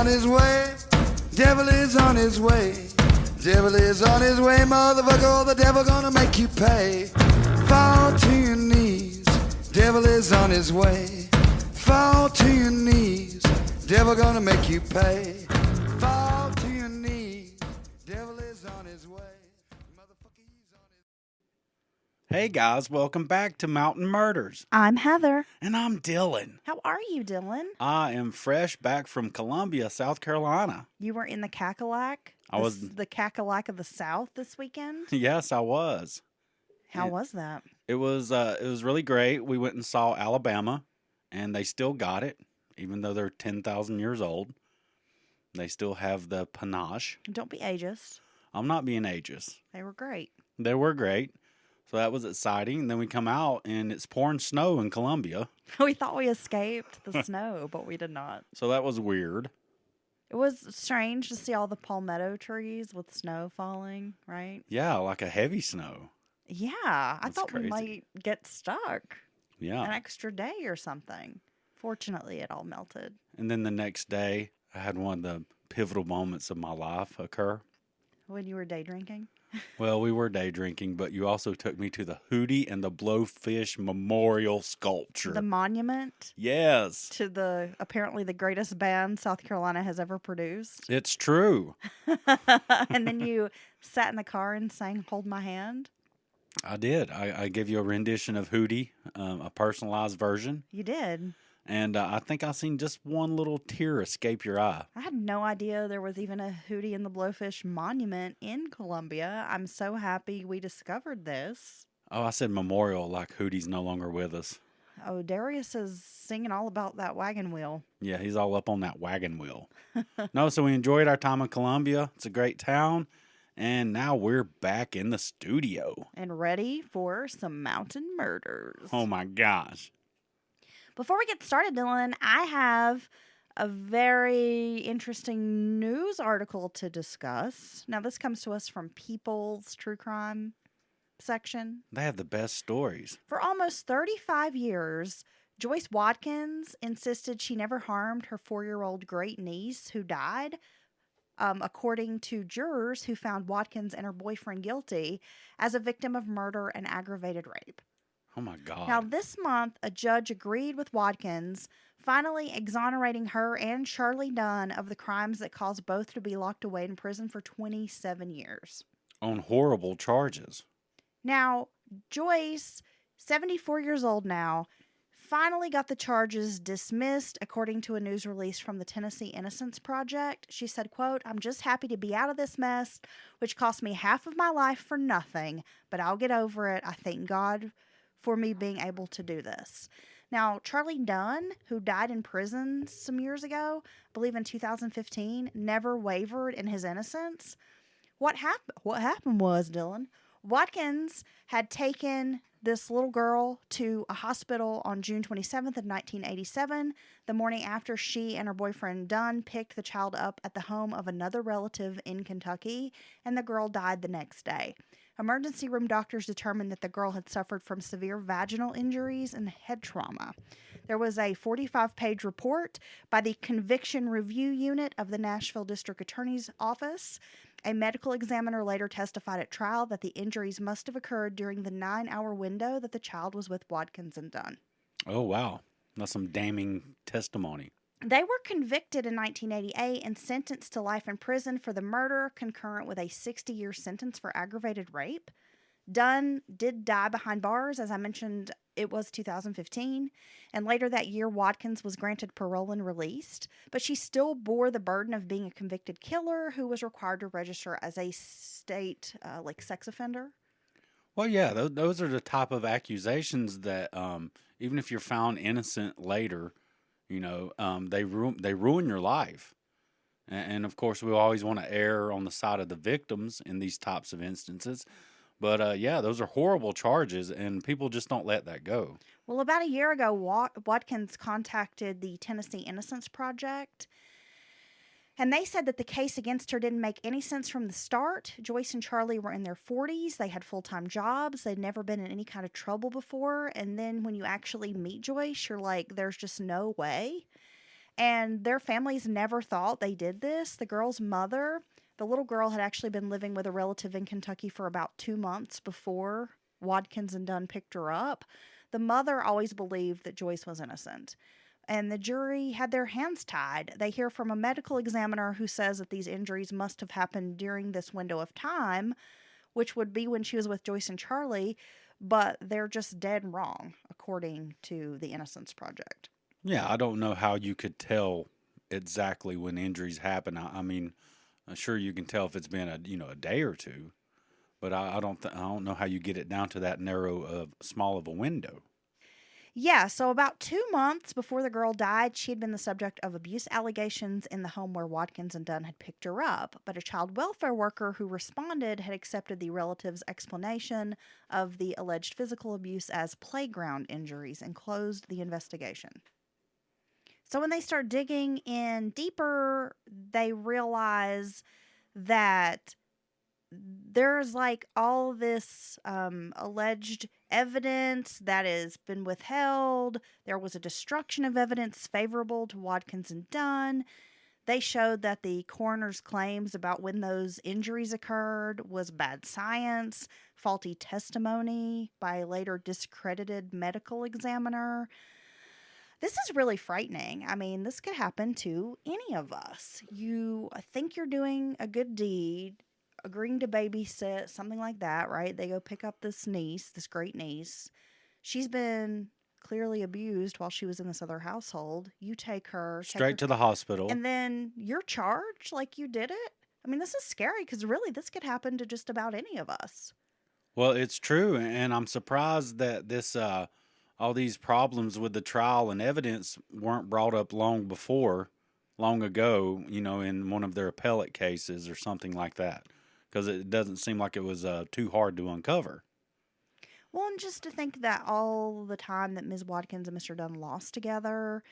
on his way. Devil is on his way. Devil is on his way, motherfucker. The devil gonna make you pay. Fall to your knees. Devil is on his way. Fall to your knees. Devil gonna make you pay. Fall to your knees. Devil is on his way. Motherfucker, he's on his way. Hey guys, welcome back to Mountain Murders. I'm Heather. And I'm Dylan. How are you, Dylan? I am fresh back from Columbia, South Carolina. You were in the Cackalack? I was the Cackalack of the South this weekend? Yes, I was. How was that? It was really great. We went and saw Alabama, and they still got it, even though they're 10,000 years old. They still have the panache. Don't be ageist. I'm not being ageist. They were great. They were great. So that was exciting. And then we come out, and it's pouring snow in Columbia. We thought we escaped the snow, but we did not. So that was weird. It was strange to see all the palmetto trees with snow falling, right? Yeah, like a heavy snow. Yeah, I That's thought we crazy. might get stuck Yeah. an extra day or something. Fortunately, it all melted. And then the next day, I had one of the pivotal moments of my life occur. When you were day drinking? Well, we were day drinking, but you also took me to the Hootie and the Blowfish Memorial Sculpture. The monument Yes, to the apparently the greatest band South Carolina has ever produced. it's true. And then you sat in the car and sang Hold My Hand. I did. I gave you a rendition of Hootie, a personalized version. You did. And I think I seen just one little tear escape your eye. I had no idea there was even a Hootie and the Blowfish monument in Columbia. I'm so happy we discovered this. Oh, I said memorial like Hootie's no longer with us. Oh, Darius is singing all about that wagon wheel. Yeah, he's all up on that wagon wheel. No, so we enjoyed our time in Columbia. It's a great town. And now we're back in the studio. And ready for some mountain murders. Oh my gosh. Before we get started, Dylan, I have a very interesting news article to discuss. Now, this comes to us from People's True Crime section. They have the best stories. For almost 35 years, Joyce Watkins insisted she never harmed her 4-year-old great niece who died, according to jurors who found Watkins and her boyfriend guilty as a victim of murder and aggravated rape. Oh my God. Now, this month, a judge agreed with Watkins, finally exonerating her and Charlie Dunn of the crimes that caused both to be locked away in prison for 27 years. On horrible charges. Now, Joyce, 74 years old now, finally got the charges dismissed, according to a news release from the Tennessee Innocence Project. She said, quote, "I'm just happy to be out of this mess, which cost me half of my life for nothing, but I'll get over it. I thank God for me being able to do this." Now, Charlie Dunn, who died in prison some years ago, I believe in 2015, never wavered in his innocence. What happened was, Dylan, Watkins had taken this little girl to a hospital on June 27th of 1987, the morning after she and her boyfriend Dunn picked the child up at the home of another relative in Kentucky, and the girl died the next day. Emergency room doctors determined that the girl had suffered from severe vaginal injuries and head trauma. There was a 45-page report by the Conviction Review Unit of the Nashville District Attorney's Office. A medical examiner later testified at trial that the injuries must have occurred during the 9-hour window that the child was with Watkins and Dunn. Oh, wow. That's some damning testimony. They were convicted in 1988 and sentenced to life in prison for the murder, concurrent with a 60-year sentence for aggravated rape. Dunn did die behind bars. As I mentioned, it was 2015. And later that year, Watkins was granted parole and released. But she still bore the burden of being a convicted killer who was required to register as a state, sex offender. Well, yeah, those are the type of accusations that even if you're found innocent later, they ruin your life. And of course, we always want to err on the side of the victims in these types of instances. But yeah, those are horrible charges, and people just don't let that go. Well, about a year ago, Watkins contacted the Tennessee Innocence Project, and they said that the case against her didn't make any sense from the start. Joyce and Charlie were in their 40s. They had full-time jobs. They'd never been in any kind of trouble before. And then when you actually meet Joyce, you're like, there's just no way. And their families never thought they did this. The girl's mother, the little girl had actually been living with a relative in Kentucky for about 2 months before Watkins and Dunn picked her up. The mother always believed that Joyce was innocent. And the jury had their hands tied. They hear from a medical examiner who says that these injuries must have happened during this window of time, which would be when she was with Joyce and Charlie, but they're just dead wrong, according to the Innocence Project. Yeah, I don't know how you could tell exactly when injuries happen. I mean, I'm sure you can tell if it's been a day or two, but I don't know how you get it down to that narrow small of a window. Yeah, so about 2 months before the girl died, she had been the subject of abuse allegations in the home where Watkins and Dunn had picked her up. But a child welfare worker who responded had accepted the relative's explanation of the alleged physical abuse as playground injuries and closed the investigation. So when they start digging in deeper, they realize that there's like all this alleged evidence that has been withheld. There was a destruction of evidence favorable to Watkins and Dunn. They showed that the coroner's claims about when those injuries occurred was bad science, faulty testimony by a later discredited medical examiner. This is really frightening. I mean, this could happen to any of us. You think you're doing a good deed, agreeing to babysit, something like that, right? They go pick up this niece, this great niece. She's been clearly abused while she was in this other household. You take her Straight to the hospital. and then you're charged like you did it. I mean, this is scary because really this could happen to just about any of us. Well, it's true, and I'm surprised that this all these problems with the trial and evidence weren't brought up long ago, in one of their appellate cases or something like that, because it doesn't seem like it was too hard to uncover. Well, and just to think that all the time that Ms. Watkins and Mr. Dunn lost together,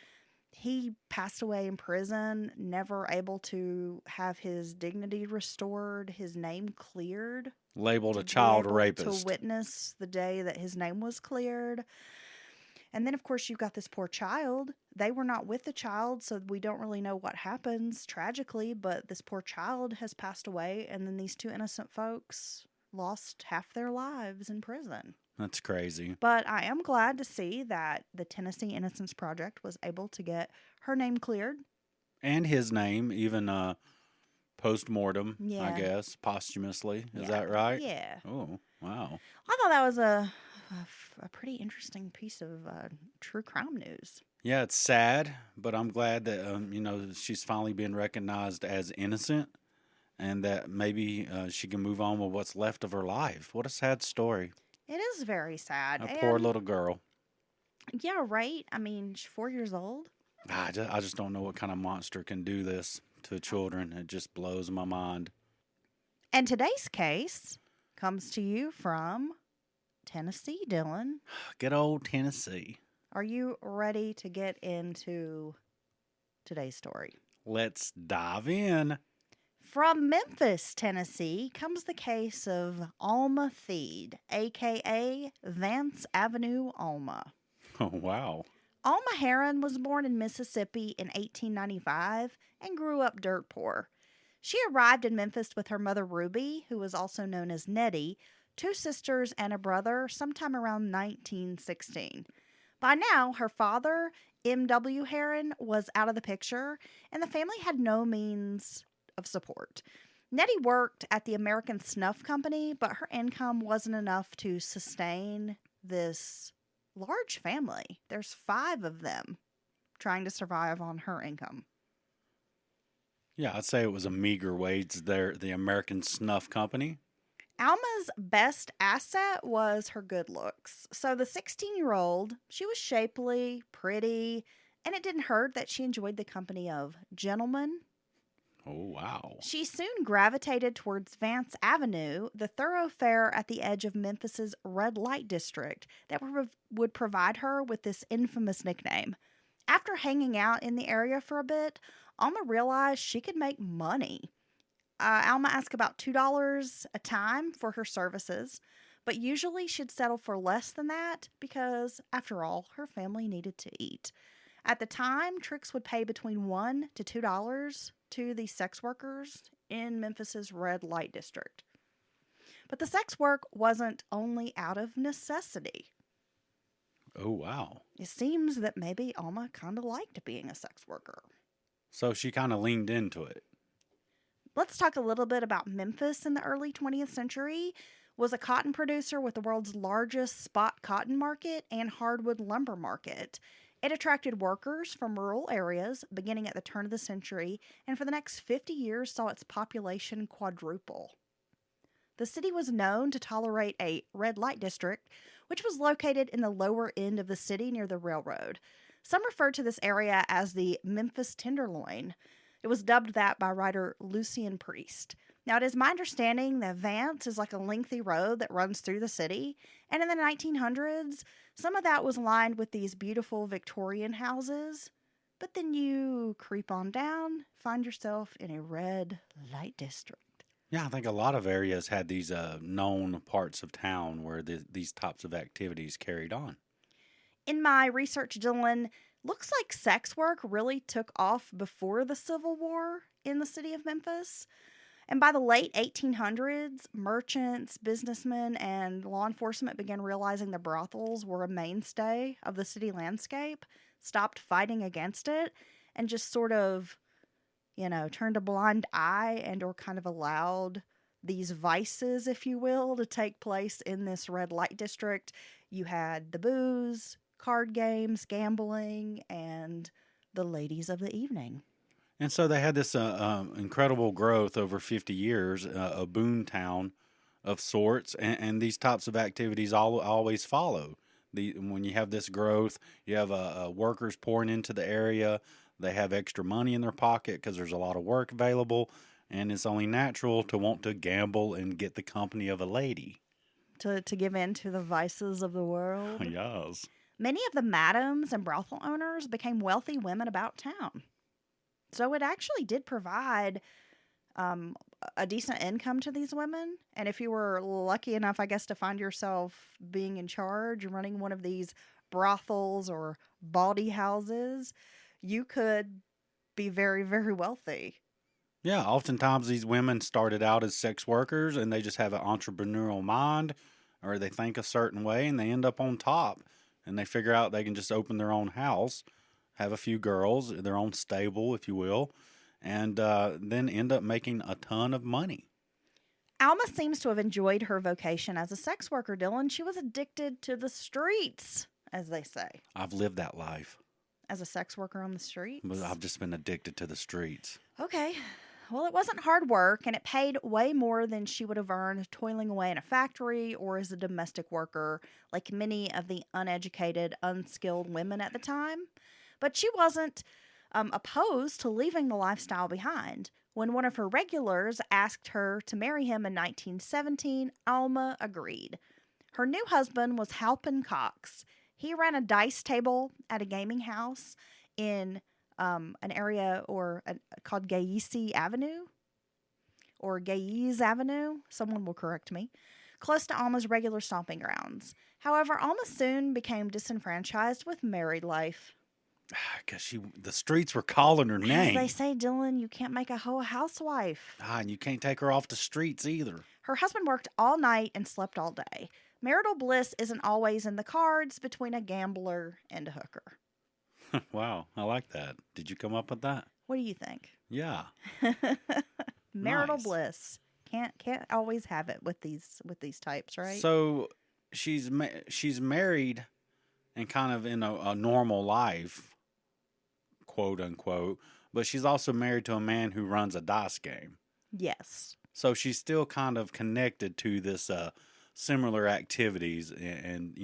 he passed away in prison, never able to have his dignity restored, his name cleared. Labeled to a be child able rapist. To witness the day that his name was cleared. And then, of course, you've got this poor child. They were not with the child, so we don't really know what happens tragically, but this poor child has passed away, and then these two innocent folks lost half their lives in prison. That's crazy. But I am glad to see that the Tennessee Innocence Project was able to get her name cleared. And his name, even post-mortem, Yeah. I guess, posthumously. Is Yeah. that right? Yeah. Oh, wow. I thought that was a pretty interesting piece of true crime news. Yeah, it's sad, but I'm glad that, she's finally been recognized as innocent and that maybe she can move on with what's left of her life. What a sad story. It is very sad. A poor little girl. Yeah, right? I mean, she's 4 years old. I just don't know what kind of monster can do this to children. It just blows my mind. And today's case comes to you from Tennessee, Dylan. Good old Tennessee. Are you ready to get into today's story? Let's dive in. From Memphis, Tennessee, comes the case of Alma Theede, a.k.a. Vance Avenue Alma. Oh, wow. Alma Heron was born in Mississippi in 1895 and grew up dirt poor. She arrived in Memphis with her mother Ruby, who was also known as Nettie, 2 sisters and a brother sometime around 1916. By now, her father, M.W. Heron, was out of the picture, and the family had no means of support. Nettie worked at the American Snuff Company, but her income wasn't enough to sustain this large family. There's 5 of them trying to survive on her income. Yeah, I'd say it was a meager wage there, the American Snuff Company. Alma's best asset was her good looks. So the 16-year-old, she was shapely, pretty, and it didn't hurt that she enjoyed the company of gentlemen. Oh, wow. She soon gravitated towards Vance Avenue, the thoroughfare at the edge of Memphis's red light district that would provide her with this infamous nickname. After hanging out in the area for a bit, Alma realized she could make money. Alma asked about $2 a time for her services, but usually she'd settle for less than that because, after all, her family needed to eat. At the time, Trix would pay between $1 to $2 to the sex workers in Memphis's red light district. But the sex work wasn't only out of necessity. Oh, wow. It seems that maybe Alma kind of liked being a sex worker. So she kind of leaned into it. Let's talk a little bit about Memphis in the early 20th century. Was a cotton producer with the world's largest spot cotton market and hardwood lumber market. It attracted workers from rural areas beginning at the turn of the century, and for the next 50 years saw its population quadruple. The city was known to tolerate a red light district, which was located in the lower end of the city near the railroad. Some referred to this area as the Memphis Tenderloin. It was dubbed that by writer Lucian Priest. Now, it is my understanding that Vance is like a lengthy road that runs through the city, and in the 1900s, some of that was lined with these beautiful Victorian houses. But then you creep on down, find yourself in a red light district. Yeah, I think a lot of areas had these known parts of town where these types of activities carried on. In my research, Dylan, looks like sex work really took off before the Civil War in the city of Memphis. And by the late 1800s, merchants, businessmen, and law enforcement began realizing the brothels were a mainstay of the city landscape, stopped fighting against it, and just sort of, turned a blind eye and or kind of allowed these vices, if you will, to take place in this red light district. You had the booze, card games, gambling, and the ladies of the evening. And so they had this incredible growth over 50 years, a boom town of sorts, and these types of activities always follow. When you have this growth, you have workers pouring into the area. They have extra money in their pocket because there's a lot of work available, and it's only natural to want to gamble and get the company of a lady. To give in to the vices of the world. Yes. Many of the madams and brothel owners became wealthy women about town. So it actually did provide a decent income to these women. And if you were lucky enough, I guess, to find yourself being in charge, running one of these brothels or bawdy houses, you could be very, very wealthy. Yeah, oftentimes these women started out as sex workers and they just have an entrepreneurial mind, or they think a certain way and they end up on top. And they figure out they can just open their own house, have a few girls, their own stable, if you will, and then end up making a ton of money. Alma seems to have enjoyed her vocation as a sex worker, Dylan. She was addicted to the streets, as they say. I've lived that life. As a sex worker on the streets? But I've just been addicted to the streets. Okay. Well, it wasn't hard work, and it paid way more than she would have earned toiling away in a factory or as a domestic worker, like many of the uneducated, unskilled women at the time. But she wasn't opposed to leaving the lifestyle behind. When one of her regulars asked her to marry him in 1917, Alma agreed. Her new husband was Halpin Cox. He ran a dice table at a gaming house in an area called Gaese Avenue or Gaese Avenue. Someone will correct me. Close to Alma's regular stomping grounds. However, Alma soon became disenfranchised with married life. Because the streets were calling her name. As they say, Dylan, you can't make a hoe a housewife. And you can't take her off the streets either. Her husband worked all night and slept all day. Marital bliss isn't always in the cards between a gambler and a hooker. Wow, I like that. Did you come up with that? What do you think? Yeah. Marital Nice. bliss. Can't always have it with these types, right? So she's married and kind of in a normal life, quote unquote, but she's also married to a man who runs a dice game. Yes. So she's still kind of connected to this similar activities, and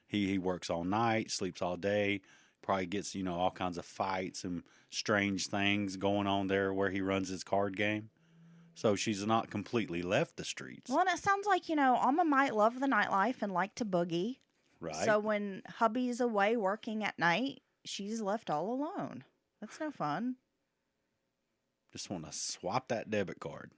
he works all night, sleeps all day, probably gets all kinds of fights and strange things going on there where he runs his card game. So she's not completely left the streets. Well, and it sounds like, Alma might love the nightlife and like to boogie. Right. So when hubby's away working at night, she's left all alone. That's no fun. Just want to swap that debit card.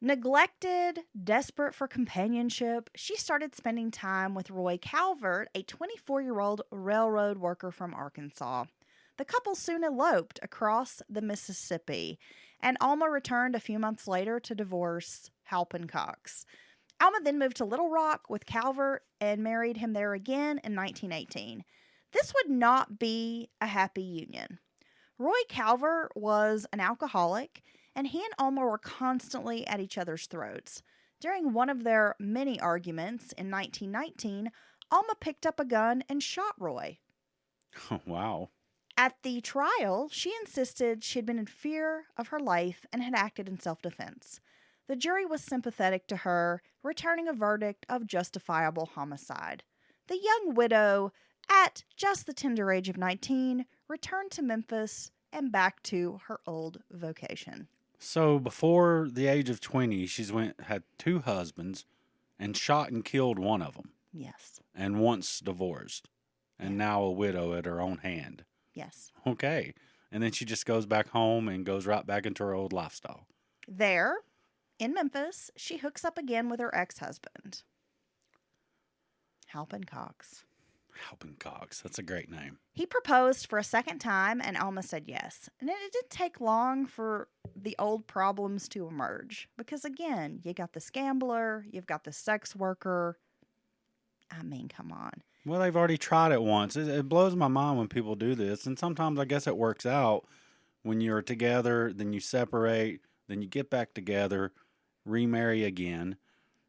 Neglected, desperate for companionship, she started spending time with Roy Calvert, a 24-year-old railroad worker from Arkansas. The couple soon eloped across the Mississippi, and Alma returned a few months later to divorce Halpin Cox. Alma then moved to Little Rock with Calvert and married him there again in 1918. This would not be a happy union. Roy Calvert was an alcoholic, and he and Alma were constantly at each other's throats. During one of their many arguments in 1919, Alma picked up a gun and shot Roy. Wow. At the trial, she insisted she had been in fear of her life and had acted in self-defense. The jury was sympathetic to her, returning a verdict of justifiable homicide. The young widow, at just the tender age of 19, returned to Memphis and back to her old vocation. So before the age of 20, had 2 husbands and shot and killed one of them. Yes. And once divorced. And now a widow at her own hand. Yes. Okay. And then she just goes back home and goes right back into her old lifestyle. There, in Memphis, she hooks up again with her ex-husband, Halpin Cox. Halpin Cox. That's a great name. He proposed for a second time, and Alma said yes. And it didn't take long for the old problems to emerge. Because, again, you got this gambler, you've got the sex worker. I mean, come on. Well, they've already tried it once. It blows my mind when people do this. And sometimes I guess it works out when you're together, then you separate, then you get back together, remarry again.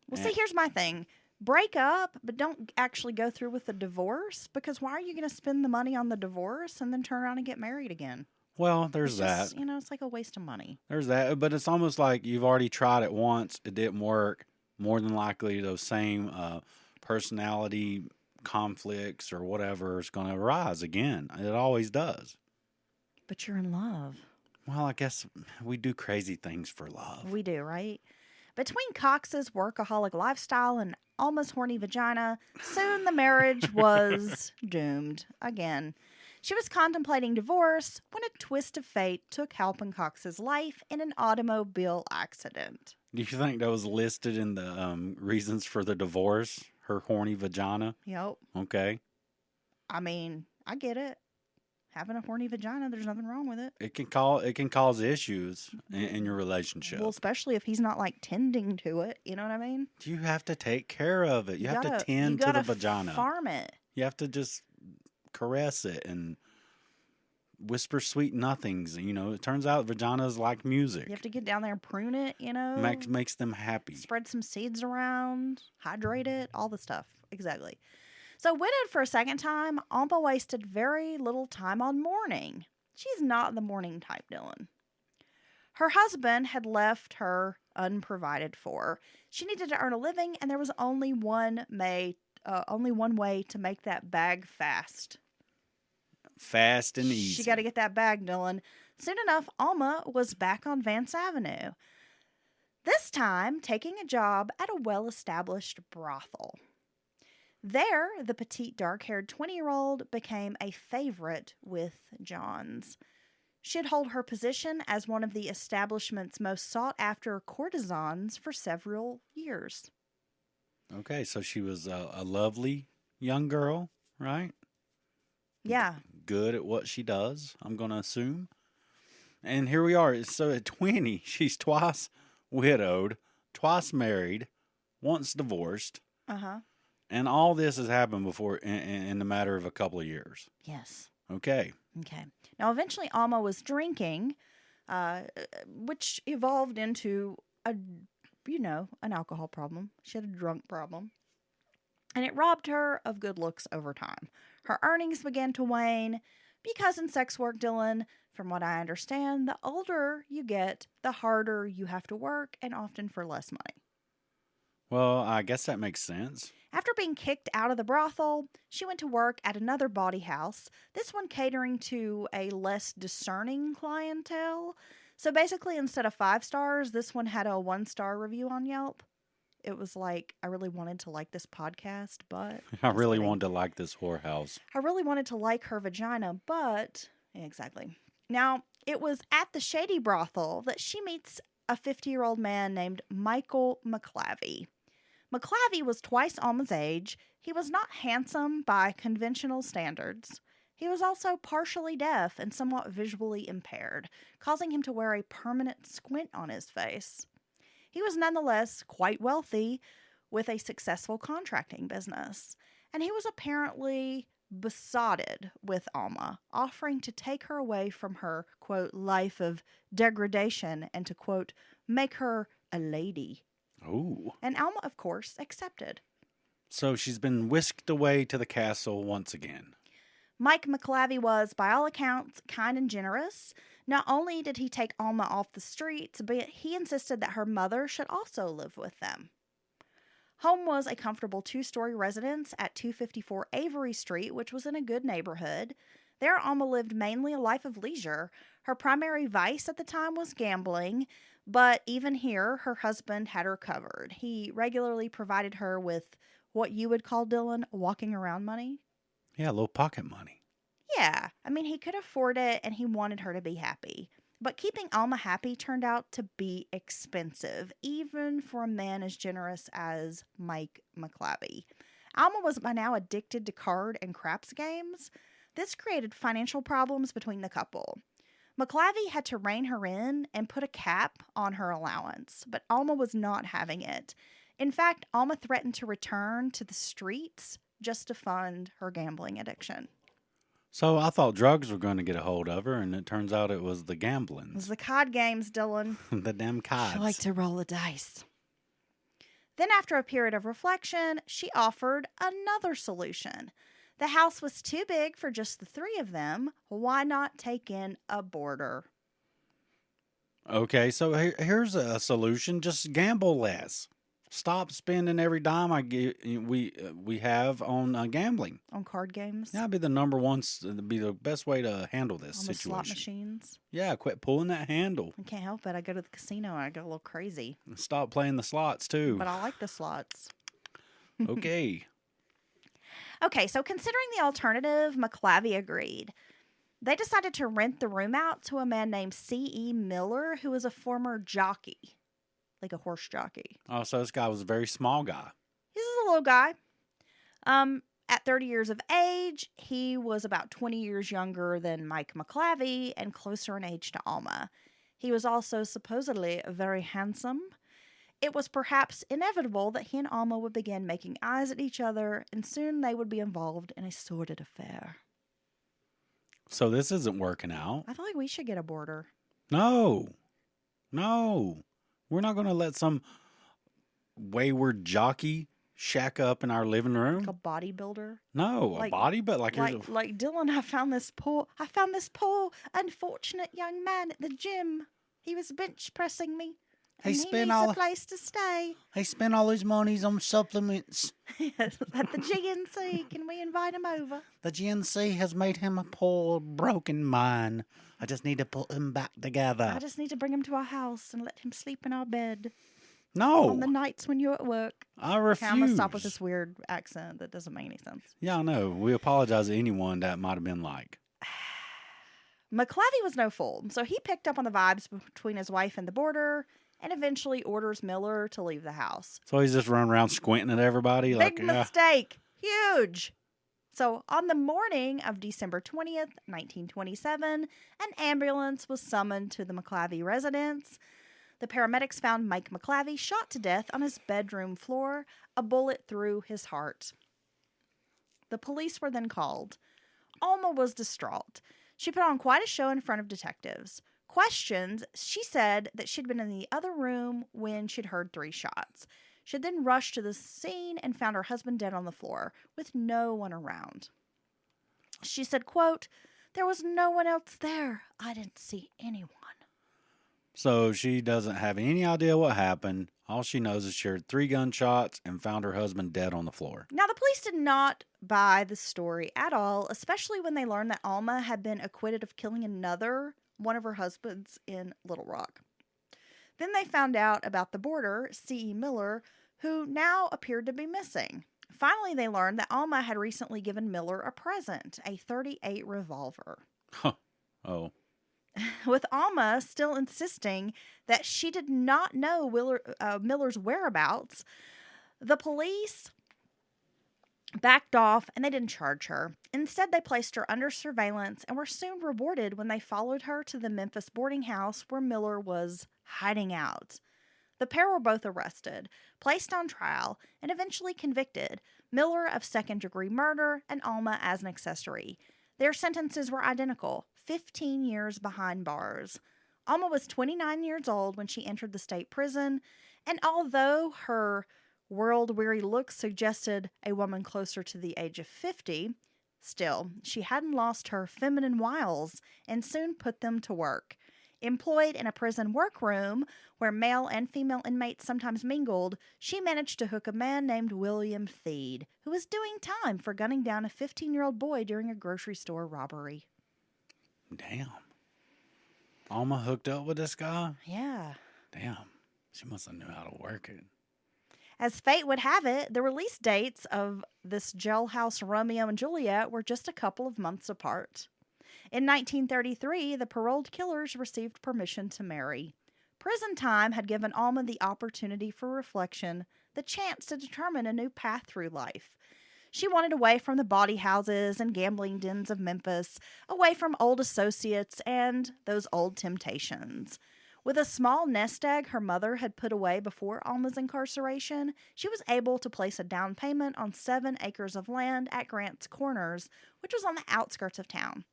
Well, see, here's my thing. Break up, but don't actually go through with the divorce, because why are you going to spend the money on the divorce and then turn around and get married again? Well, there's that. Just, it's like a waste of money. There's that. But it's almost like you've already tried it once. It didn't work. More than likely, those same personality conflicts or whatever is going to arise again. It always does. But you're in love. Well, I guess we do crazy things for love. We do, right? Between Cox's workaholic lifestyle and Alma's horny vagina, soon the marriage was doomed again. She was contemplating divorce when a twist of fate took Halpin Cox's life in an automobile accident. Do you think that was listed in the reasons for the divorce? Her horny vagina? Yep. Okay. I mean, I get it. Having a horny vagina, there's nothing wrong with it. It can cause issues in your relationship. Well, especially if he's not like tending to it. You know what I mean? You have to take care of it. You have to tend to the vagina. Farm it. You have to just caress it and whisper sweet nothings. It turns out vaginas like music. You have to get down there and prune it, Makes them happy. Spread some seeds around, hydrate it, all the stuff. Exactly. So widowed for a second time, Alma wasted very little time on mourning. She's not the mourning type, Dylan. Her husband had left her unprovided for. She needed to earn a living, and there was only one way to make that bag fast. Fast and easy. She got to get that bag, Dylan. Soon enough, Alma was back on Vance Avenue. This time, taking a job at a well-established brothel. There, the petite, dark-haired 20-year-old became a favorite with John's. She'd hold her position as one of the establishment's most sought-after courtesans for several years. Okay, so she was a lovely young girl, right? Yeah. Good at what she does, I'm going to assume. And here we are. So at 20, she's twice widowed, twice married, once divorced. Uh-huh. And all this has happened before in the matter of a couple of years. Yes. Okay. Now, eventually, Alma was drinking, which evolved into an alcohol problem. She had a drunk problem. And it robbed her of good looks over time. Her earnings began to wane because in sex work, Dylan, from what I understand, the older you get, the harder you have to work, and often for less money. Well, I guess that makes sense. After being kicked out of the brothel, she went to work at another bawdy house, this one catering to a less discerning clientele. So basically, instead of 5 stars, this one had a 1-star review on Yelp. It was like, I really wanted to like this podcast, but... I really wanted to like this whorehouse. I really wanted to like her vagina, but... Exactly. Now, it was at the shady brothel that she meets a 50-year-old man named Michael McClavey. McClavey was twice Alma's age. He was not handsome by conventional standards. He was also partially deaf and somewhat visually impaired, causing him to wear a permanent squint on his face. He was nonetheless quite wealthy with a successful contracting business, and he was apparently besotted with Alma, offering to take her away from her, quote, life of degradation and to, quote, make her a lady. Oh. And Alma, of course, accepted. So she's been whisked away to the castle once again. Mike McClavey was, by all accounts, kind and generous. Not only did he take Alma off the streets, but he insisted that her mother should also live with them. Home was a comfortable 2-story residence at 254 Avery Street, which was in a good neighborhood. There, Alma lived mainly a life of leisure. Her primary vice at the time was gambling, but even here, her husband had her covered. He regularly provided her with what you would call, Dylan, walking around money. Yeah, a little pocket money. Yeah, I mean, he could afford it and he wanted her to be happy. But keeping Alma happy turned out to be expensive, even for a man as generous as Mike McClavey. Alma was by now addicted to card and craps games. This created financial problems between the couple. McClavey had to rein her in and put a cap on her allowance, but Alma was not having it. In fact, Alma threatened to return to the streets just to fund her gambling addiction. So I thought drugs were going to get a hold of her, and it turns out it was the It was gamblings. the cod games, Dylan. The damn She liked cards. to roll the dice. Then, after a period of reflection, she offered another solution. The house was too big for just the 3 of them. Why not take in a boarder? Okay, so here's a solution. Just gamble less. Stop spending every dime we have on gambling. On card games? That'd be the number one. Be the best way to handle this On the slot situation. machines? Yeah, quit pulling that handle. I can't help it. I go to the casino and I go a little crazy. And stop playing the slots too. But I like the slots. Okay. Okay, so considering the alternative, McClavey agreed. They decided to rent the room out to a man named C.E. Miller, who was a former jockey, like a horse jockey. Oh, so this guy was a very small guy. He's a little guy. At 30 years of age, he was about 20 years younger than Mike McClavey and closer in age to Alma. He was also supposedly very handsome. It was perhaps inevitable that he and Alma would begin making eyes at each other, and soon they would be involved in a sordid affair. So this isn't working out. I feel like we should get a boarder. No. We're not going to let some wayward jockey shack up in our living room. Like a bodybuilder. No, like- a body, but like Like Dylan, I found this poor unfortunate young man at the gym. He was bench pressing me. He And spent needs all- a place to stay. he spent all his monies on supplements. Yes, at the GNC. Can we invite him over? The GNC has made him a poor, broken man. I just need to put him back together. I just need to bring him to our house and let him sleep in our bed No, on the nights when you're at work. I refuse. Okay, I'm gonna stop with this weird accent that doesn't make any sense. Yeah, I know. We apologize to anyone that might have been like. McClavey was no fool, so he picked up on the vibes between his wife and the boarder and eventually orders Miller to leave the house. So he's just running around squinting at everybody. Big like, mistake. Huge. So on the morning of December 20th, 1927, an ambulance was summoned to the McClavey residence. The paramedics found Mike McClavey shot to death on his bedroom floor, a bullet through his heart. The police were then called. Alma was distraught. She put on quite a show in front of detectives. Questions, she said that she'd been in the other room when she'd heard 3 shots. She then rushed to the scene and found her husband dead on the floor with no one around. She said, quote, "There was no one else there. I didn't see anyone." So she doesn't have any idea what happened. All she knows is she heard 3 gunshots and found her husband dead on the floor. Now, the police did not buy the story at all, especially when they learned that Alma had been acquitted of killing one of her husbands in Little Rock. Then they found out about the boarder, C.E. Miller, who now appeared to be missing. Finally, they learned that Alma had recently given Miller a present, a .38 revolver. Oh. With Alma still insisting that she did not know Miller's whereabouts, the police backed off, and they didn't charge her. Instead, they placed her under surveillance and were soon rewarded when they followed her to the Memphis boarding house where Miller was hiding out. The pair were both arrested, placed on trial, and eventually convicted, Miller of second-degree murder and Alma as an accessory. Their sentences were identical, 15 years behind bars. Alma was 29 years old when she entered the state prison, and although her world-weary looks suggested a woman closer to the age of 50, still, she hadn't lost her feminine wiles and soon put them to work. Employed in a prison workroom where male and female inmates sometimes mingled, she managed to hook a man named William Theede, who was doing time for gunning down a 15-year-old boy during a grocery store robbery. Damn. Alma hooked up with this guy? Yeah. Damn. She must have knew how to work it. As fate would have it, the release dates of this jailhouse Romeo and Juliet were just a couple of months apart. In 1933, the paroled killers received permission to marry. Prison time had given Alma the opportunity for reflection, the chance to determine a new path through life. She wanted away from the bawdy houses and gambling dens of Memphis, away from old associates and those old temptations. With a small nest egg her mother had put away before Alma's incarceration, she was able to place a down payment on 7 acres of land at Grant's Corners, which was on the outskirts of town.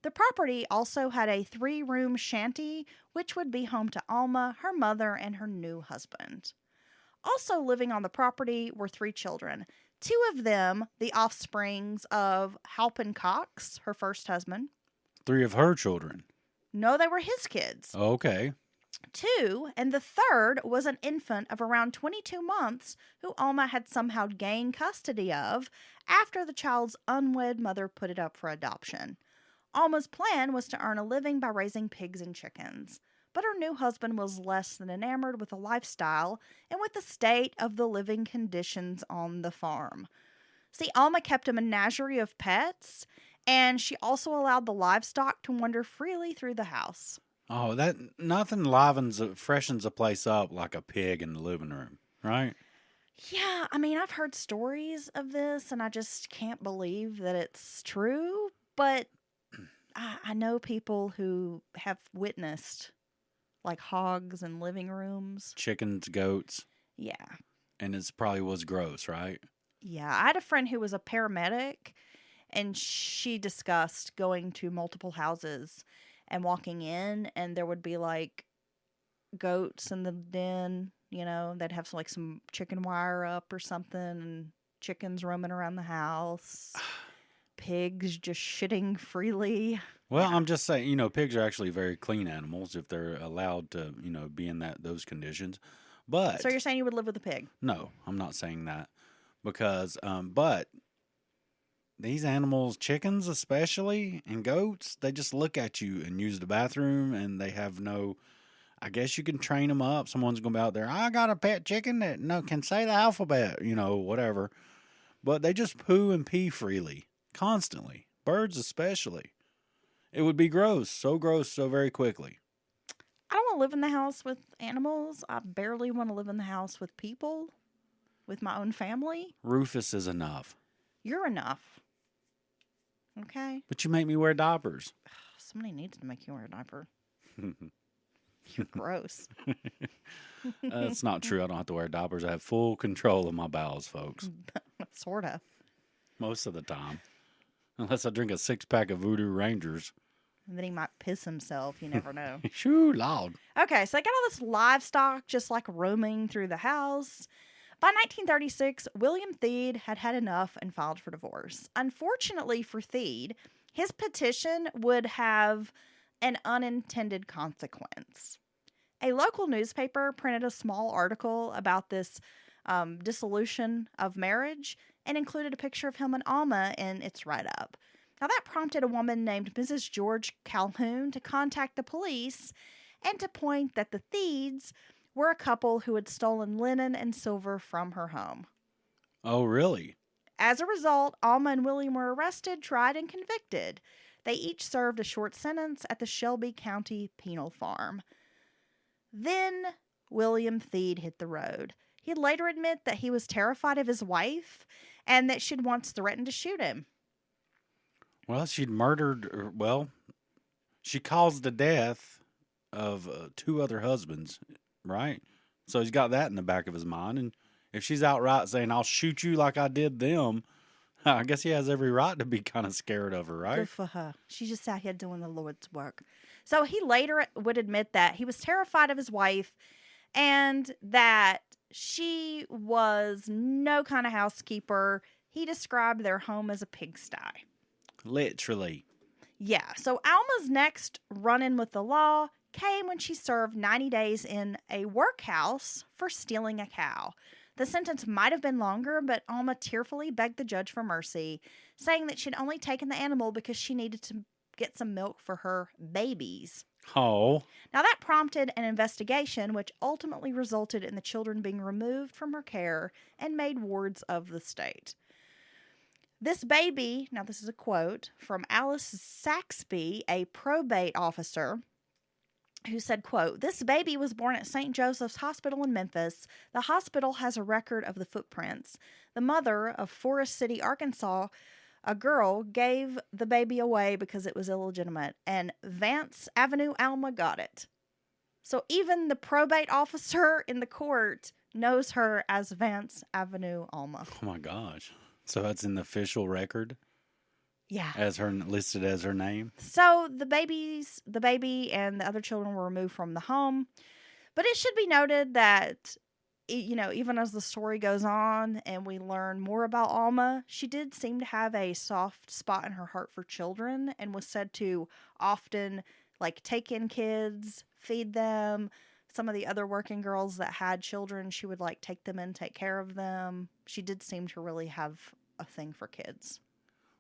The property also had a 3-room shanty, which would be home to Alma, her mother, and her new husband. Also living on the property were 3 children. 2 of them, the offsprings of Halpin Cox, her first husband. 3 of her children. No, they were his kids. Okay. 2, and the third was an infant of around 22 months who Alma had somehow gained custody of after the child's unwed mother put it up for adoption. Alma's plan was to earn a living by raising pigs and chickens, but her new husband was less than enamored with the lifestyle and with the state of the living conditions on the farm. See, Alma kept a menagerie of pets, and she also allowed the livestock to wander freely through the house. Oh, that nothing freshens a place up like a pig in the living room, right? Yeah, I mean, I've heard stories of this, and I just can't believe that it's true, but I know people who have witnessed, like, hogs in living rooms. Chickens, goats. Yeah. And it probably was gross, right? Yeah, I had a friend who was a paramedic, and she discussed going to multiple houses and walking in, and there would be, like, goats in the den, you know, they'd have some chicken wire up or something, and chickens roaming around the house, pigs just shitting freely. Well, I'm just saying, pigs are actually very clean animals if they're allowed to, be in those conditions. But So you're saying you would live with a pig? no, I'm not saying that because, but these animals, chickens especially, and goats, they just look at you and use the bathroom, and they have no. I guess you can train them up. Someone's gonna be out there. I got a pet chicken that can say the alphabet, whatever. But they just poo and pee freely, constantly. Birds especially. It would be gross, so very quickly. I don't want to live in the house with animals. I barely want to live in the house with people, with my own family. Rufus is enough. You're enough. Okay? But you make me wear diapers. Somebody needs to make you wear a diaper. You're gross. That's not true. I don't have to wear diapers. I have full control of my bowels, folks. Sort of. Most of the time. Unless I drink a 6-pack of Voodoo Rangers. And then he might piss himself. You never know. Shoo, loud. Okay, so they got all this livestock just like roaming through the house. By 1936, William Theede had had enough and filed for divorce. Unfortunately for Theede, his petition would have an unintended consequence. A local newspaper printed a small article about this dissolution of marriage and included a picture of him and Alma in its write-up. Now, that prompted a woman named Mrs. George Calhoun to contact the police and to point that the Theedes were a couple who had stolen linen and silver from her home. Oh, really? As a result, Alma and William were arrested, tried, and convicted. They each served a short sentence at the Shelby County Penal Farm. Then William Theede hit the road. He'd later admit that he was terrified of his wife and that she'd once threatened to shoot him. Well, she caused the death of 2 other husbands, right? So he's got that in the back of his mind. And if she's outright saying, I'll shoot you like I did them, I guess he has every right to be kind of scared of her, right? Good for her. She's just out here doing the Lord's work. So he later would admit that he was terrified of his wife and that she was no kind of housekeeper. He described their home as a pigsty. Literally. Yeah, so Alma's next run-in with the law came when she served 90 days in a workhouse for stealing a cow. The sentence might have been longer, but Alma tearfully begged the judge for mercy, saying that she'd only taken the animal because she needed to get some milk for her babies. Oh. Now, that prompted an investigation, which ultimately resulted in the children being removed from her care and made wards of the state. This baby, now this is a quote from Alice Saxby, a probate officer, who said, quote, "This baby was born at St. Joseph's Hospital in Memphis. The hospital has a record of the footprints. The mother of Forest City, Arkansas, a girl, gave the baby away because it was illegitimate, and Vance Avenue Alma got it." So even the probate officer in the court knows her as Vance Avenue Alma. Oh my gosh. So that's in the official record Yeah. as her listed as her name. So the baby and the other children were removed from the home. But it should be noted that, even as the story goes on and we learn more about Alma, she did seem to have a soft spot in her heart for children and was said to often take in kids, feed them. Some of the other working girls that had children, she would take them in, take care of them. She did seem to really have a thing for kids.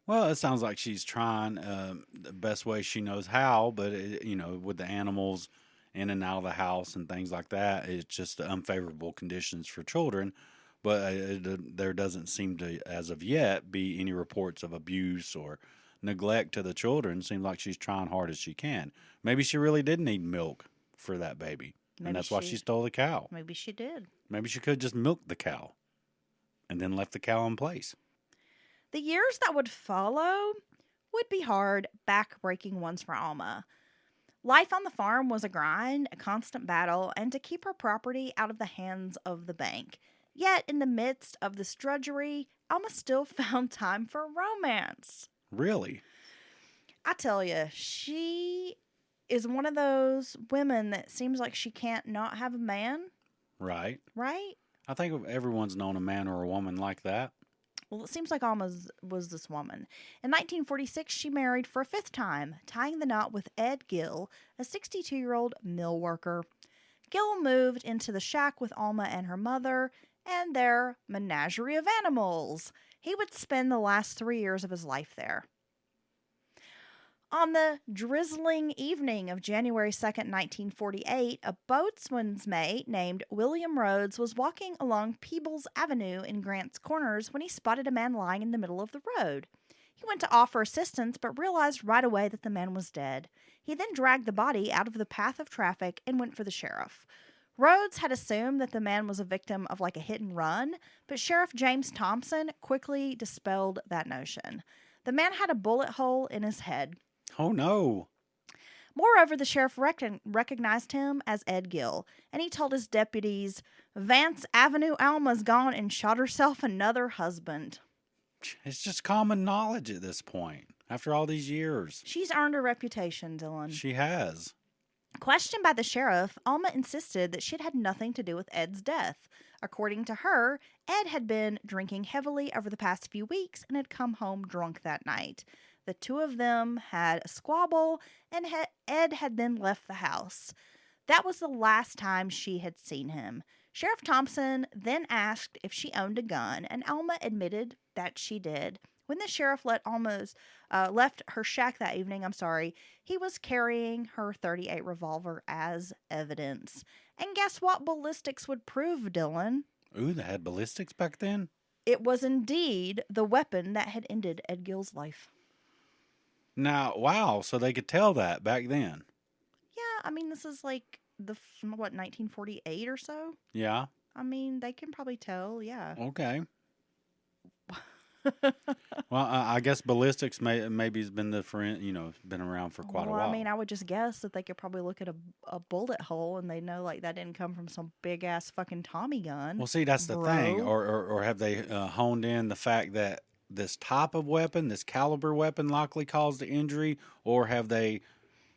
Well, it sounds like she's trying the best way she knows how, but, with the animals in and out of the house and things like that, it's just unfavorable conditions for children. But there doesn't seem to, as of yet, be any reports of abuse or neglect to the children. Seems like she's trying hard as she can. Maybe she really did need milk for that baby. Maybe And that's why she stole the cow. Maybe she did. Maybe she could have just milked the cow and then left the cow in place. The years that would follow would be hard, back-breaking ones for Alma. Life on the farm was a grind, a constant battle, and to keep her property out of the hands of the bank. Yet, in the midst of this drudgery, Alma still found time for romance. Really? I tell you, she is one of those women that seems like she can't not have a man, Right. right? I think everyone's known a man or a woman like that. Well, it seems like Alma was this woman. In 1946, she married for a 5th time, tying the knot with Ed Gill, a 62-year-old mill worker. Gill moved into the shack with Alma and her mother and their menagerie of animals. He would spend the last 3 years of his life there. On the drizzling evening of January 2nd, 1948, a boatswain's mate named William Rhodes was walking along Peebles Avenue in Grants Corners when he spotted a man lying in the middle of the road. He went to offer assistance but realized right away that the man was dead. He then dragged the body out of the path of traffic and went for the sheriff. Rhodes had assumed that the man was a victim of a hit and run, but Sheriff James Thompson quickly dispelled that notion. The man had a bullet hole in his head. Oh, no. Moreover, the sheriff recognized him as Ed Gill, and he told his deputies, "Vance Avenue Alma's gone and shot herself another husband." It's just common knowledge at this point, after all these years. She's earned a reputation, Dylan. She has. Questioned by the sheriff, Alma insisted that she'd had nothing to do with Ed's death. According to her, Ed had been drinking heavily over the past few weeks and had come home drunk that night. The two of them had a squabble, and Ed had then left the house. That was the last time she had seen him. Sheriff Thompson then asked if she owned a gun, and Alma admitted that she did. When the sheriff left her shack that evening, he was carrying her .38 revolver as evidence. And guess what ballistics would prove, Dylan? Ooh, they had ballistics back then? It was indeed the weapon that had ended Ed Gill's life. Now, wow, so they could tell that back then. Yeah, this is 1948 or so? Yeah. They can probably tell, yeah. Okay. Well, I guess ballistics maybe has been been around for quite a while. I mean, I would just guess that they could probably look at a bullet hole and they know like that didn't come from some big ass fucking Tommy gun. Well, see, that's the thing. Or have they honed in the fact that this type of weapon, this caliber weapon, likely caused the injury, or have they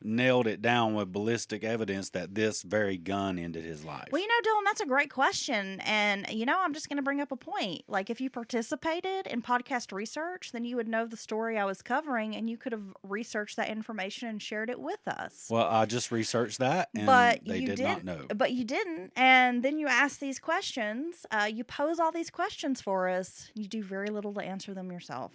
nailed it down with ballistic evidence that this very gun ended his life? Well, Dylan, that's a great question. And, I'm just going to bring up a point. Like, if you participated in podcast research, then you would know the story I was covering and you could have researched that information and shared it with us. Well, I just researched that and they did not know. But you didn't. And then you ask these questions. You pose all these questions for us. You do very little to answer them yourself.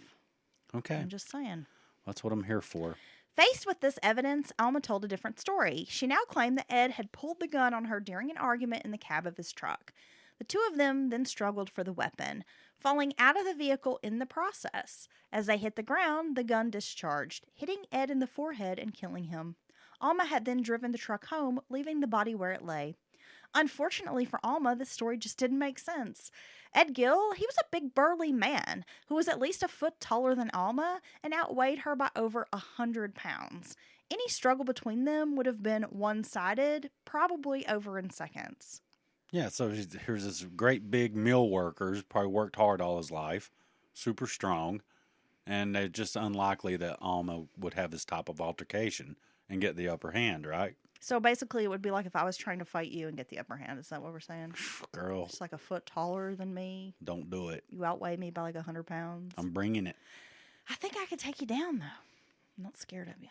Okay. I'm just saying. That's what I'm here for. Faced with this evidence, Alma told a different story. She now claimed that Ed had pulled the gun on her during an argument in the cab of his truck. The two of them then struggled for the weapon, falling out of the vehicle in the process. As they hit the ground, the gun discharged, hitting Ed in the forehead and killing him. Alma had then driven the truck home, leaving the body where it lay. Unfortunately for Alma, this story just didn't make sense. Ed Gill, he was a big burly man who was at least a foot taller than Alma and outweighed her by over 100 pounds. Any struggle between them would have been one-sided, probably over in seconds. Yeah, so here's this great big mill worker who's probably worked hard all his life, super strong, and it's just unlikely that Alma would have this type of altercation and get the upper hand, right? So basically, it would be like if I was trying to fight you and get the upper hand. Is that what we're saying? Girl. Just like a foot taller than me. Don't do it. You outweigh me by like 100 pounds. I'm bringing it. I think I could take you down, though. I'm not scared of you.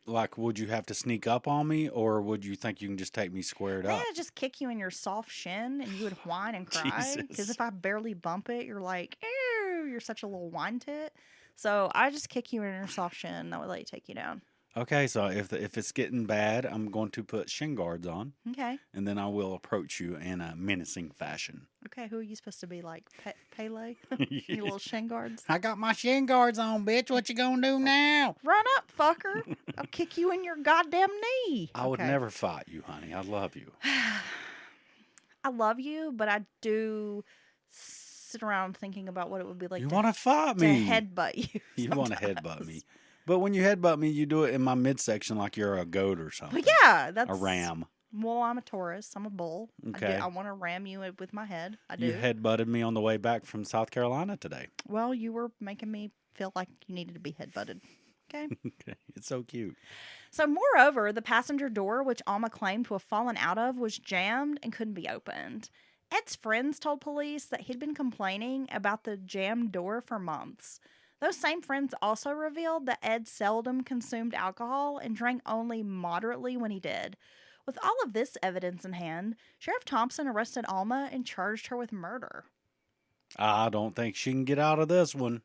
Like, would you have to sneak up on me, or would you think you can just take me squared up? I'd just kick you in your soft shin, and you would whine and cry. Because if I barely bump it, you're like, ew, you're such a little whine tit. So I just kick you in your soft shin. That would let you take you down. Okay, so if it's getting bad, I'm going to put shin guards on. Okay. And then I will approach you in a menacing fashion. Okay, who are you supposed to be, like Pele? Your little shin guards? I got my shin guards on, bitch. What you gonna do now? Run up, fucker. I'll kick you in your goddamn knee. I would never fight you, honey. I love you. I love you, but I do sit around thinking about what it would be like you want to fight me. To headbutt you. You want to headbutt me. But when you headbutt me, you do it in my midsection like you're a goat or something. But yeah, that's a ram. Well, I'm a Taurus. I'm a bull. Okay. I want to ram you with my head. I do. You headbutted me on the way back from South Carolina today. Well, you were making me feel like you needed to be headbutted. Okay. Okay. It's so cute. So, moreover, the passenger door, which Alma claimed to have fallen out of, was jammed and couldn't be opened. Ed's friends told police that he'd been complaining about the jammed door for months. Those same friends also revealed that Ed seldom consumed alcohol and drank only moderately when he did. With all of this evidence in hand, Sheriff Thompson arrested Alma and charged her with murder. I don't think she can get out of this one.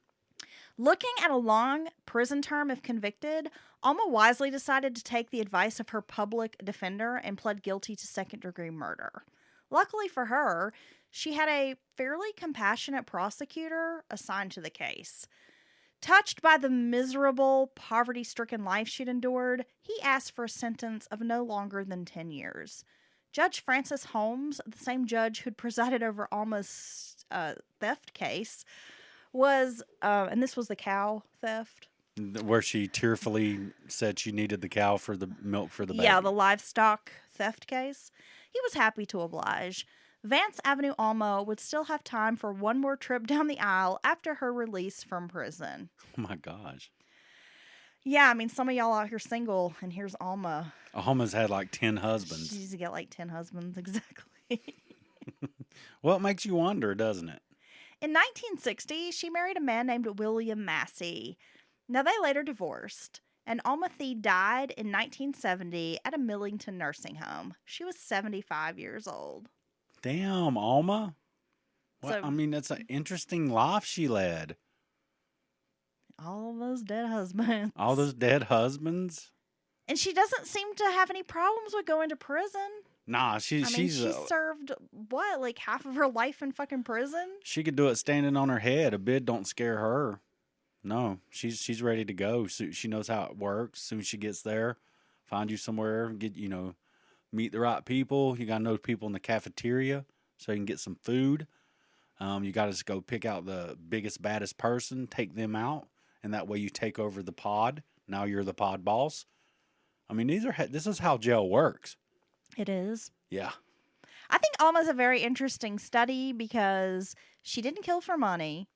Looking at a long prison term if convicted, Alma wisely decided to take the advice of her public defender and pled guilty to second-degree murder. Luckily for her, she had a fairly compassionate prosecutor assigned to the case. Touched by the miserable, poverty-stricken life she'd endured, he asked for a sentence of no longer than 10 years. Judge Francis Holmes, the same judge who'd presided over Alma's theft case, was, and this was the cow theft. Where she tearfully said she needed the cow for the milk for the baby. Yeah, the livestock theft case. He was happy to oblige. Vance Avenue Alma would still have time for one more trip down the aisle after her release from prison. Oh my gosh. Yeah, I mean, some of y'all out here single, and here's Alma. Alma's had like 10 husbands. She's got like 10 husbands, exactly. Well, it makes you wonder, doesn't it? In 1960, she married a man named William Massey. Now, they later divorced, and Alma Theede died in 1970 at a Millington nursing home. She was 75 years old. Damn, Alma. What? So, I mean, that's an interesting life she led. All those dead husbands. All those dead husbands? And she doesn't seem to have any problems with going to prison. Nah, she served, what, like half of her life in fucking prison? She could do it standing on her head. A bid don't scare her. No, she's ready to go. So she knows how it works. As soon as she gets there, find you somewhere, meet the right people. You got to know people in the cafeteria so you can get some food. You got to go pick out the biggest, baddest person, take them out, and that way you take over the pod. Now you're the pod boss. I mean, this is how jail works. It is. Yeah. I think Alma's a very interesting study because she didn't kill for money.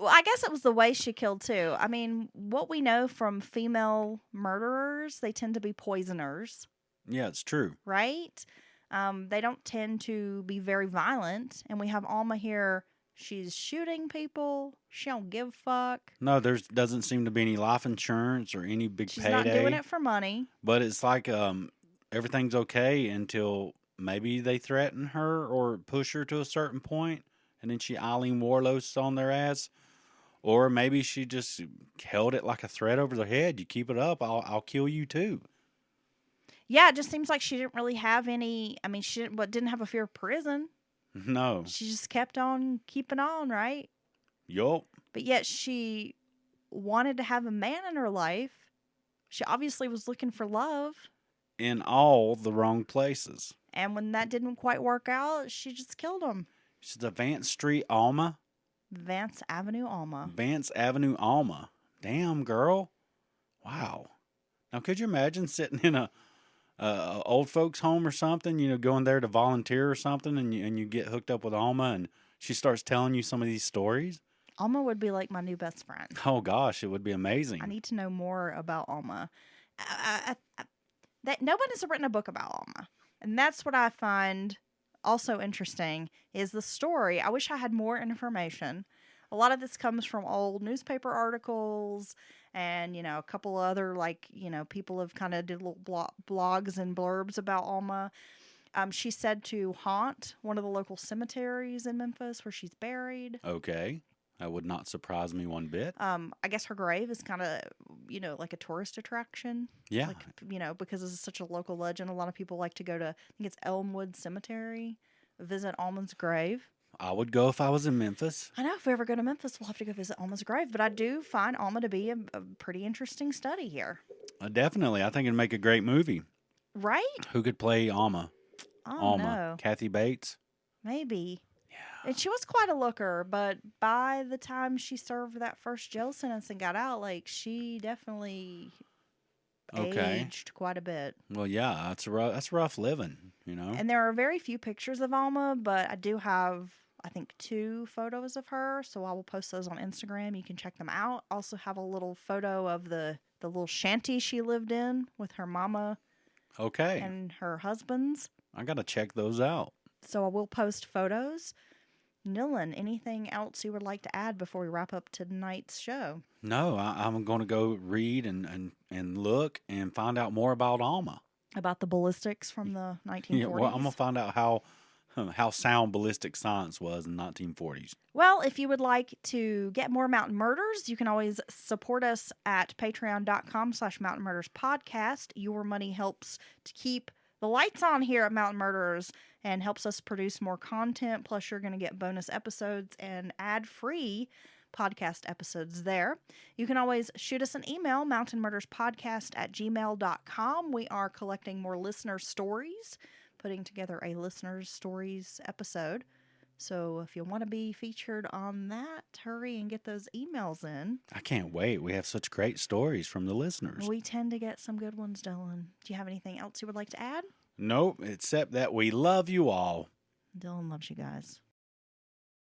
Well, I guess it was the way she killed too. I mean, what we know from female murderers, they tend to be poisoners, Yeah, it's true. right? They don't tend to be very violent. And we have Alma here. She's shooting people. She don't give a fuck. No, there doesn't seem to be any life insurance or any big She's payday. not doing it for money. But it's like everything's okay until maybe they threaten her or push her to a certain point, and then she Eileen Warlos on their ass. Or maybe she just held it like a threat over their head. You keep it up, I'll kill you too. Yeah, it just seems like she didn't really have any. I mean, she didn't have a fear of prison. No. She just kept on keeping on, right? Yup. But yet she wanted to have a man in her life. She obviously was looking for love. In all the wrong places. And when that didn't quite work out, she just killed him. She's a Vance Street Alma. Vance Avenue Alma. Vance Avenue Alma. Damn, girl. Wow. Now, could you imagine sitting in a old folks home or something, going there to volunteer or something, and you get hooked up with Alma, and she starts telling you some of these stories? Alma would be like my new best friend. Oh, gosh, it would be amazing. I need to know more about Alma. That no one has written a book about Alma. And that's what I find also interesting is the story. I wish I had more information. A lot of this comes from old newspaper articles and, a couple other, people have kind of did little blogs and blurbs about Alma. She's said to haunt one of the local cemeteries in Memphis where she's buried. Okay. That would not surprise me one bit. I guess her grave is kind of, like a tourist attraction. Yeah. Because it's such a local legend. A lot of people like to go to, I think it's Elmwood Cemetery, visit Alma's grave. I would go if I was in Memphis. I know if we ever go to Memphis, we'll have to go visit Alma's grave. But I do find Alma to be a pretty interesting study here. Definitely. I think it'd make a great movie. Right? Who could play Alma? Alma. No. Kathy Bates? Maybe. Yeah. And she was quite a looker, but by the time she served that first jail sentence and got out, she definitely aged quite a bit. Well, yeah, that's rough living, And there are very few pictures of Alma, but I do have, I think, 2 photos of her, so I will post those on Instagram. You can check them out. Also have a little photo of the little shanty she lived in with her mama and her husband's. I got to check those out. So I will post photos. Dylan, anything else you would like to add before we wrap up tonight's show? No, I'm going to go read and look and find out more about Alma. About the ballistics from the 1940s? Yeah, well, I'm going to find out how sound ballistic science was in the 1940s. Well, if you would like to get more Mountain Murders, you can always support us at patreon.com/Mountain Murders Podcast. Your money helps to keep the lights on here at Mountain Murderers and helps us produce more content. Plus, you're going to get bonus episodes and ad-free podcast episodes there. You can always shoot us an email, mountainmurderspodcast@gmail.com. We are collecting more listener stories, putting together a listener stories episode. So if you want to be featured on that, hurry and get those emails in. I can't wait. We have such great stories from the listeners. We tend to get some good ones, Dylan. Do you have anything else you would like to add? Nope, except that we love you all. Dylan loves you guys.